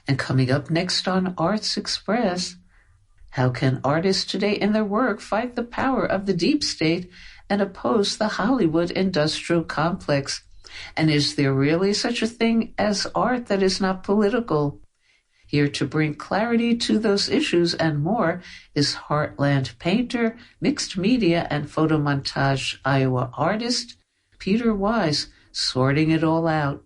And coming up next on Arts Express, how can artists today in their work fight the power of the deep state and oppose the Hollywood industrial complex? And is there really such a thing as art that is not political? Here to bring clarity to those issues and more is Heartland painter, mixed media, and photomontage Iowa artist Peter Wise, sorting it all out.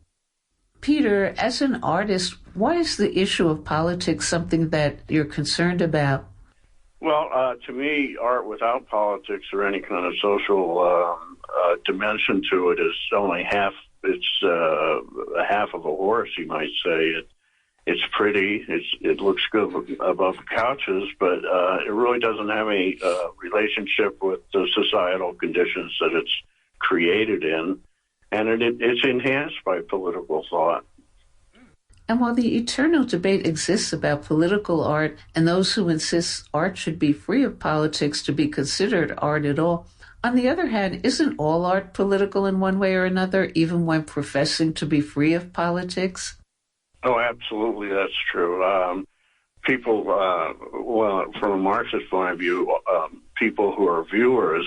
Peter, as an artist, why is the issue of politics something that you're concerned about? Well, to me, art without politics or any kind of social dimension to it is only half. It's half of a horse, you might say. It's pretty. It looks good above the couches, but it really doesn't have any relationship with the societal conditions that it's created in, and it's enhanced by political thought. And while the eternal debate exists about political art and those who insist art should be free of politics to be considered art at all, on the other hand, isn't all art political in one way or another, even when professing to be free of politics? Oh, absolutely, that's true. People, well, from a Marxist point of view, people who are viewers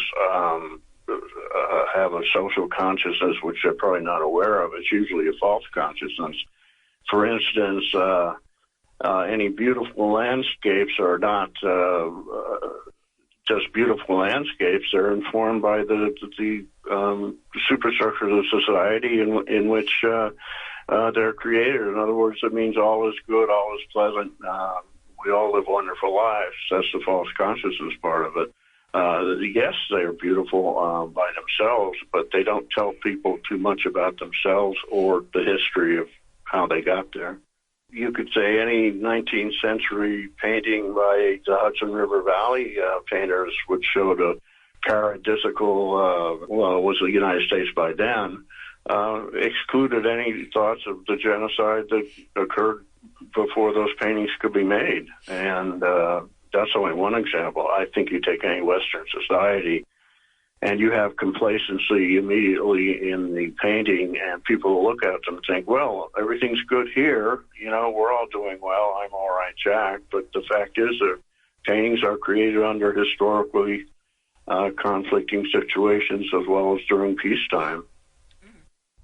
have a social consciousness which they're probably not aware of. It's usually a false consciousness. For instance, any beautiful landscapes are not just beautiful landscapes. They're informed by the superstructure of society in which they're created. In other words, it means all is good, all is pleasant. We all live wonderful lives. That's the false consciousness part of it. Yes, they are beautiful by themselves, but they don't tell people too much about themselves or the history of how they got there. You could say any 19th century painting by the Hudson River Valley painters, which showed a paradisical, well, it was the United States by then, excluded any thoughts of the genocide that occurred before those paintings could be made. And that's only one example. I think you take any Western society and you have complacency immediately in the painting, and people look at them and think, well, everything's good here. You know, we're all doing well. I'm all right, Jack. But the fact is that paintings are created under historically conflicting situations as well as during peacetime.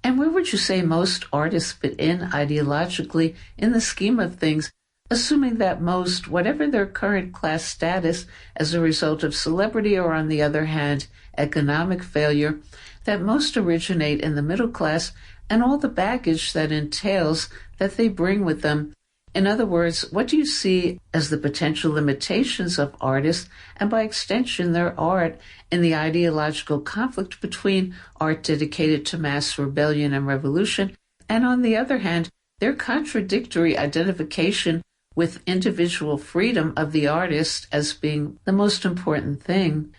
And where would you say most artists fit in ideologically in the scheme of things, assuming that most, whatever their current class status as a result of celebrity or, on the other hand, economic failure, that most originate in the middle class and all the baggage that entails that they bring with them? In other words, what do you see as the potential limitations of artists and, by extension, their art in the ideological conflict between art dedicated to mass rebellion and revolution and, on the other hand, their contradictory identification with individual freedom of the artist as being the most important thing?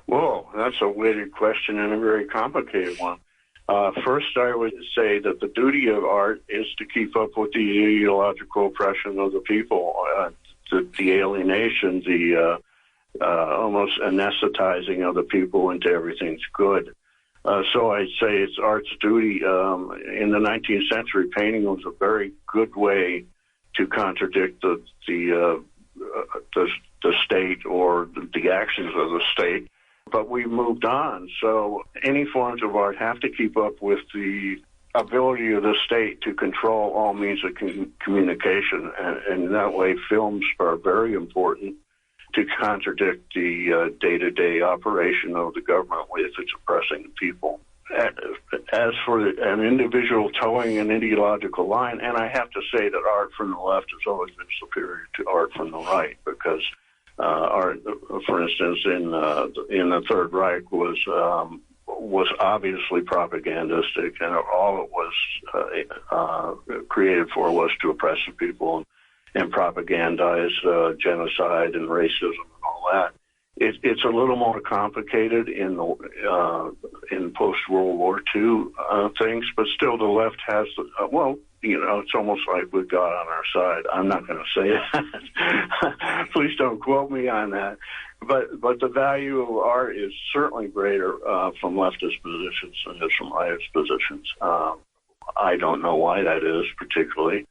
Whoa, that's a weighted question and a very complicated one. First, I would say that the duty of art is to keep up with the ideological oppression of the people, the alienation, the almost anesthetizing of the people into everything's good. So I'd say it's art's duty. In the 19th century, painting was a very good way to contradict the state or the actions of the state. But we moved on. So any forms of art have to keep up with the ability of the state to control all means of communication. And in that way, films are very important to contradict the day-to-day operation of the government if it's oppressing the people. As for an individual towing an ideological line, and I have to say that art from the left has always been superior to art from the right, because art, for instance, in the Third Reich was obviously propagandistic, and all it was created for was to oppress the people and propagandize genocide and racism and all that. It's a little more complicated in post-World War II things, but still the left has, it's almost like we've got on our side. I'm not going to say that. Please don't quote me on that. But the value of art is certainly greater from leftist positions than it is from rightist positions. I don't know why that is particularly.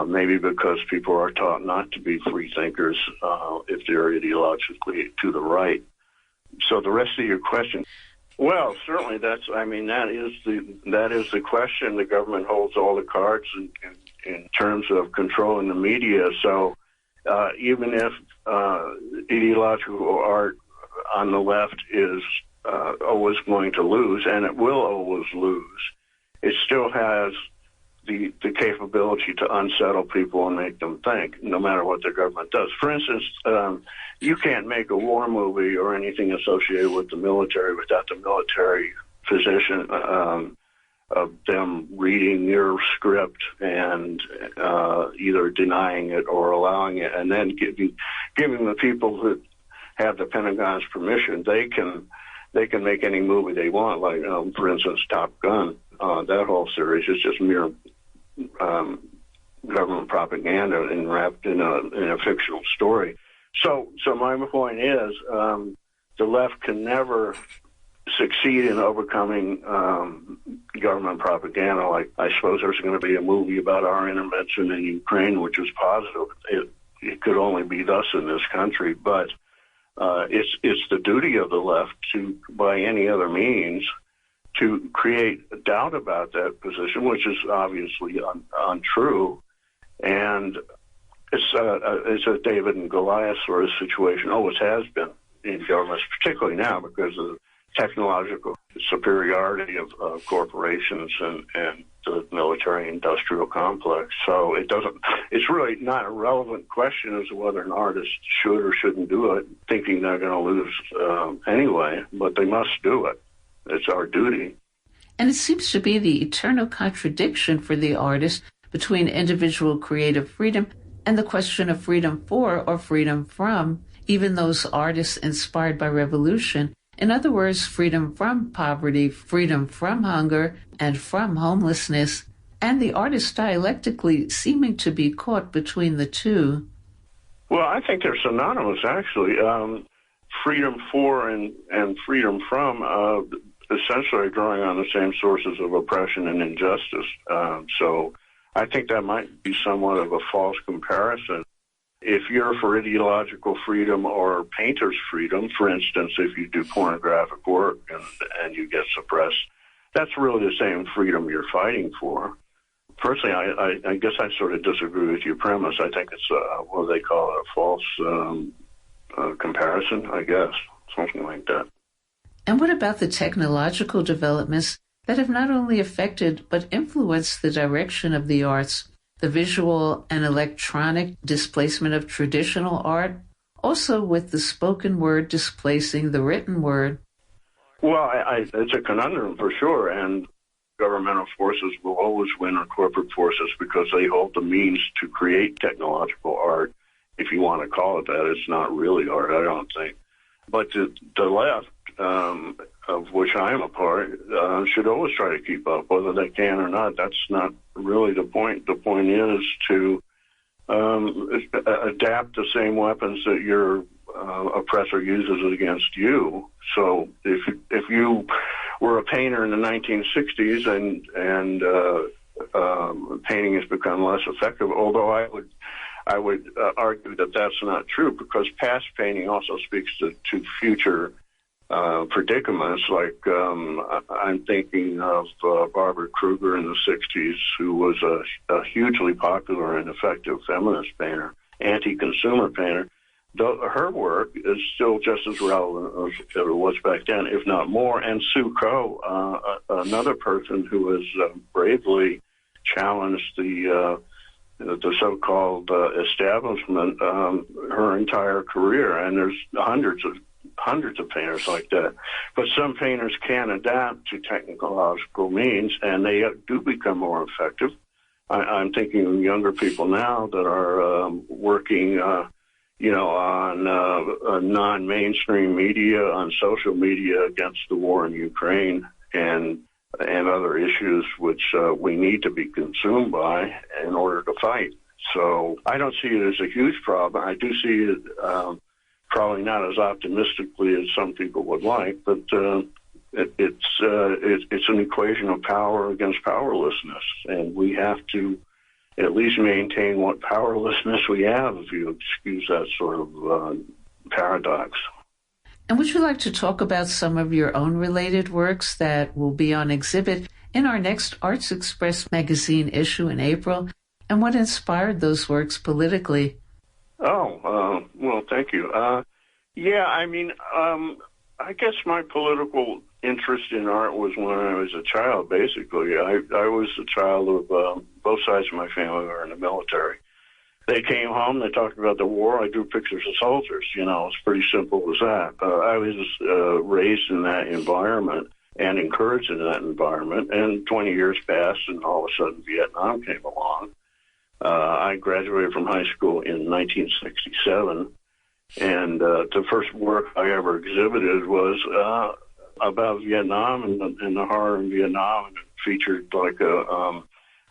maybe because people are taught not to be free thinkers if they're ideologically to the right. So the rest of your question, well, certainly that is the question. The government holds all the cards in terms of controlling the media. So even if ideological art on the left is always going to lose, and it will always lose, it still has the capability to unsettle people and make them think, no matter what the government does. For instance, you can't make a war movie or anything associated with the military without the military position of them reading your script and either denying it or allowing it, and then giving the people who have the Pentagon's permission, they can make any movie they want. Like, for instance, Top Gun. That whole series is just mere government propaganda wrapped in a fictional story. So my point is, the left can never succeed in overcoming government propaganda. Like, I suppose there's going to be a movie about our intervention in Ukraine, which is positive. It could only be thus in this country, but it's the duty of the left to, by any other means, to create doubt about that position, which is obviously untrue. And it's a David and Goliath sort of situation, always has been in governments, particularly now because of the technological superiority of corporations and the military-industrial complex. So it's really not a relevant question as to whether an artist should or shouldn't do it, thinking they're going to lose anyway, but they must do it. It's our duty. And it seems to be the eternal contradiction for the artist between individual creative freedom and the question of freedom for or freedom from even those artists inspired by revolution. In other words, freedom from poverty, freedom from hunger, and from homelessness, and the artist dialectically seeming to be caught between the two. Well, I think they're synonymous, actually. Freedom for and freedom from essentially are drawing on the same sources of oppression and injustice. So I think that might be somewhat of a false comparison. If you're for ideological freedom or painter's freedom, for instance, if you do pornographic work and you get suppressed, that's really the same freedom you're fighting for. Personally, I guess I sort of disagree with your premise. I think it's what they call a false comparison, I guess, something like that. And what about the technological developments that have not only affected but influenced the direction of the arts, the visual and electronic displacement of traditional art, also with the spoken word displacing the written word? Well, it's a conundrum for sure, and governmental forces will always win, or corporate forces, because they hold the means to create technological art. If you want to call it that, it's not really art, I don't think. But the left, of which I am a part, should always try to keep up, whether they can or not. That's not really the point. The point is to adapt the same weapons that your oppressor uses against you. So if you were a painter in the 1960s and painting has become less effective, although I would argue that that's not true, because past painting also speaks to future predicaments. Like I'm thinking of Barbara Kruger in the 60s, who was a hugely popular and effective feminist painter, anti-consumer painter. Her work is still just as relevant as it was back then, if not more. And Sue Ko, another person who has bravely challenged the so-called establishment her entire career, and there's hundreds of painters like that. But some painters can adapt to technological means, and they do become more effective. I'm thinking of younger people now that are working, on non-mainstream media, on social media against the war in Ukraine and other issues which we need to be consumed by in order to fight. So I don't see it as a huge problem. I do see it probably not as optimistically as some people would like, but it's an equation of power against powerlessness, and we have to at least maintain what powerlessness we have, if you excuse that sort of paradox. And would you like to talk about some of your own related works that will be on exhibit in our next Arts Express magazine issue in April, and what inspired those works politically? Well, thank you. I guess my political interest in art was when I was a child, basically. I was a child of both sides of my family were in the military. They came home, they talked about the war, I drew pictures of soldiers. It's pretty simple as that. I was raised in that environment and encouraged in that environment, and 20 years passed, and all of a sudden Vietnam came along. I graduated from high school in 1967, and the first work I ever exhibited was about Vietnam and the horror in Vietnam, and it featured like a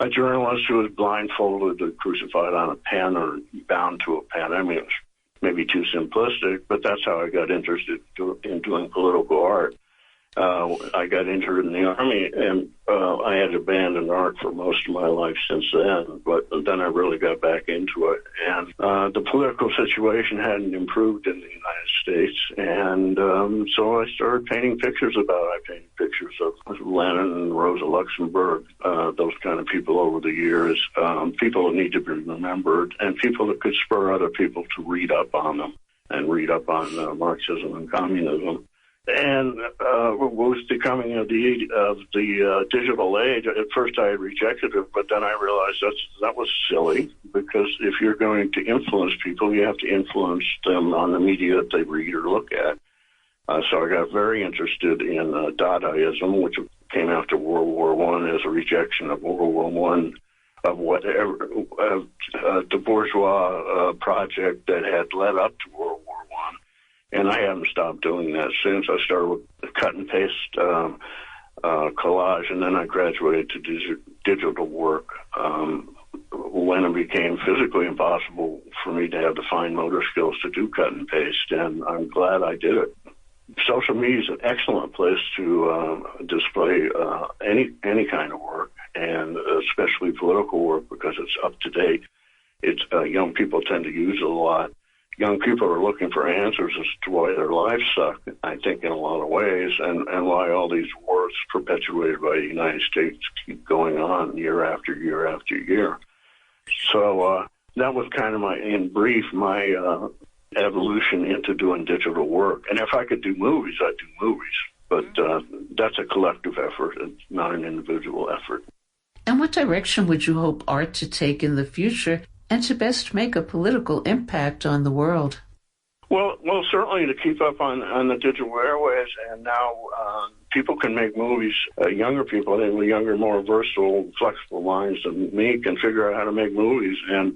journalist who was blindfolded and crucified on a pen or bound to a pen. I mean, it was maybe too simplistic, but that's how I got interested in doing political art. I got injured in the Army, and I had abandoned art for most of my life since then, but then I really got back into it. And the political situation hadn't improved in the United States, and so I started painting pictures about it. I painted pictures of Lenin and Rosa Luxemburg, those kind of people over the years, people that need to be remembered, and people that could spur other people to read up on them and read up on Marxism and communism. And was the coming of the digital age. At first, I had rejected it, but then I realized that was silly, because if you're going to influence people, you have to influence them on the media that they read or look at. So I got very interested in Dadaism, which came after World War I as a rejection of World War I, of whatever the bourgeois project that had led up to World War I. And I haven't stopped doing that since. I started with cut and paste collage, and then I graduated to digital work when it became physically impossible for me to have the fine motor skills to do cut and paste, and I'm glad I did it. Social media is an excellent place to display any kind of work, and especially political work, because it's up to date. It's young people tend to use it a lot. Young people are looking for answers as to why their lives suck, I think, in a lot of ways, and why all these wars perpetuated by the United States keep going on year after year after year. So that was kind of in brief, my evolution into doing digital work. And if I could do movies, I'd do movies. But that's a collective effort. It's not an individual effort. And what direction would you hope art to take in the future, and to best make a political impact on the world? Well, certainly to keep up on the digital airwaves, and now people can make movies. Younger people, younger, more versatile, flexible minds than me can figure out how to make movies and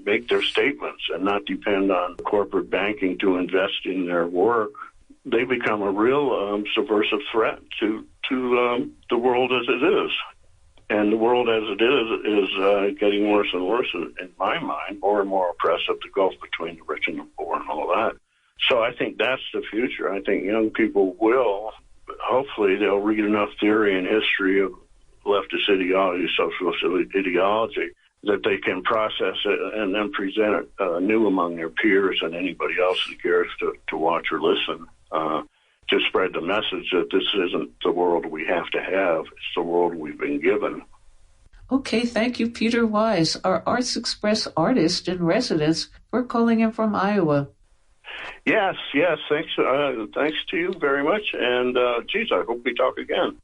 make their statements and not depend on corporate banking to invest in their work. They become a real subversive threat to the world as it is. And the world as it is getting worse and worse, in my mind, more and more oppressive, the gulf between the rich and the poor and all that. So I think that's the future. I think young people will, hopefully they'll read enough theory and history of leftist ideology, socialist ideology, that they can process it and then present it new among their peers and anybody else who cares to watch or listen. To spread the message that this isn't the world we have to have, it's the world we've been given. Okay, thank you, Peter Wise, our Arts Express artist in residence. We're calling in from Iowa. Yes, thanks to you very much. And, I hope we talk again.